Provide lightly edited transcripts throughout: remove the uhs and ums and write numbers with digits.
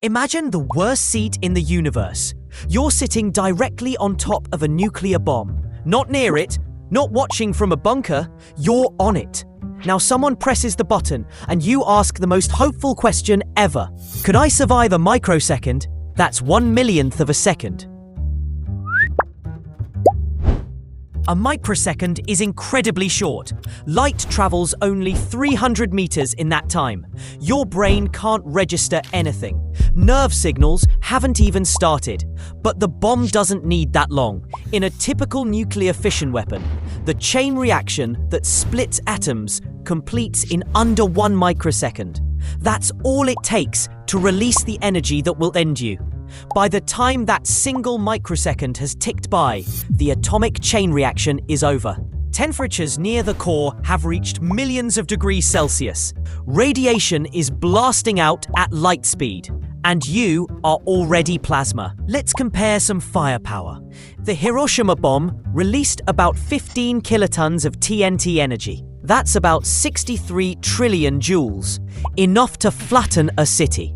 Imagine the worst seat in the universe. You're sitting directly on top of a nuclear bomb. Not near it, not watching from a bunker, you're on it. Now someone presses the button and you ask the most hopeful question ever. Could I survive a microsecond? That's 1/1,000,000th of a second. A microsecond is incredibly short. Light travels only 300 meters in that time. Your brain can't register anything. Nerve signals haven't even started. But the bomb doesn't need that long. In a typical nuclear fission weapon, the chain reaction that splits atoms completes in under 1 microsecond. That's all it takes to release the energy that will end you. By the time that single microsecond has ticked by, the atomic chain reaction is over. Temperatures near the core have reached millions of degrees Celsius. Radiation is blasting out at light speed, and you are already plasma. Let's compare some firepower. The Hiroshima bomb released about 15 kilotons of TNT energy. That's about 63 trillion joules, enough to flatten a city.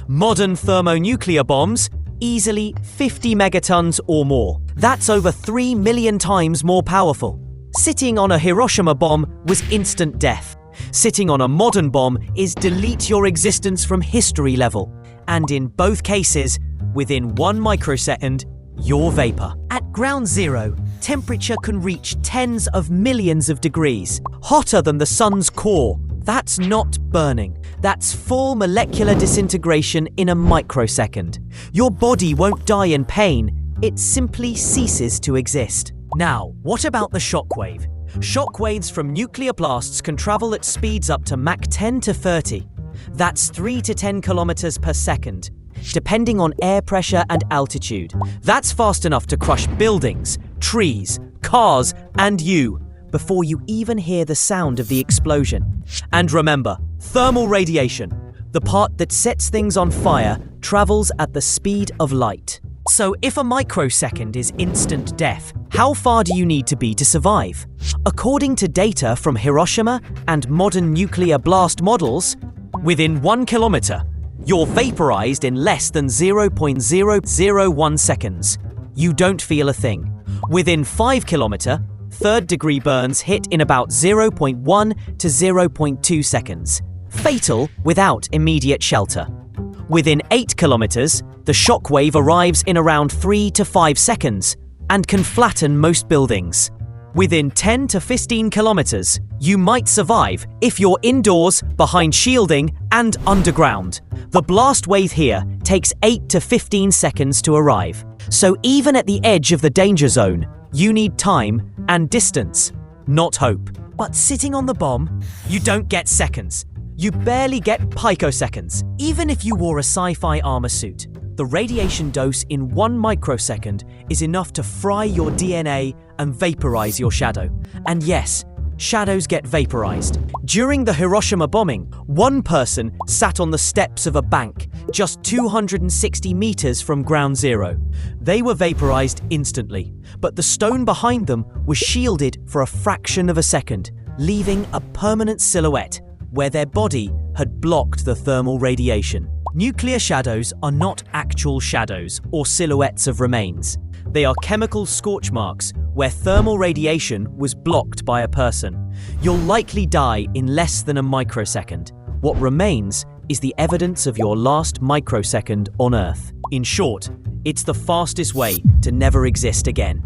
Modern thermonuclear bombs, easily 50 megatons or more. That's over 3 million times more powerful. Sitting on a Hiroshima bomb was instant death. Sitting on a modern bomb is delete your existence from history level. And in both cases, within 1 microsecond, you're vapor. At ground zero, temperature can reach tens of millions of degrees, hotter than the sun's core. That's not burning. That's full molecular disintegration in a microsecond. Your body won't die in pain, it simply ceases to exist. Now, what about the shockwave? Shockwaves from nuclear blasts can travel at speeds up to Mach 10 to 30. That's 3 to 10 kilometers per second, depending on air pressure and altitude. That's fast enough to crush buildings, trees, cars, and you, before you even hear the sound of the explosion. And remember, thermal radiation, the part that sets things on fire, travels at the speed of light. So if a microsecond is instant death, how far do you need to be to survive? According to data from Hiroshima and modern nuclear blast models, within 1 kilometer, you're vaporized in less than 0.001 seconds. You don't feel a thing. Within 5 kilometer, third-degree burns hit in about 0.1 to 0.2 seconds. Fatal without immediate shelter. Within 8 kilometers, the shockwave arrives in around 3 to 5 seconds and can flatten most buildings. Within 10 to 15 kilometers, you might survive if you're indoors, behind shielding, and underground. The blast wave here takes 8 to 15 seconds to arrive. So even at the edge of the danger zone, you need time and distance, not hope. But sitting on the bomb, you don't get seconds. You barely get picoseconds. Even if you wore a sci-fi armor suit, the radiation dose in 1 microsecond is enough to fry your DNA and vaporize your shadow. And yes, shadows get vaporized. During the Hiroshima bombing, one person sat on the steps of a bank just 260 meters from ground zero. They were vaporized instantly, but the stone behind them was shielded for a fraction of a second, leaving a permanent silhouette where their body had blocked the thermal radiation. Nuclear shadows are not actual shadows or silhouettes of remains. They are chemical scorch marks where thermal radiation was blocked by a person. You'll likely die in less than a microsecond. What remains is the evidence of your last microsecond on Earth. In short, it's the fastest way to never exist again.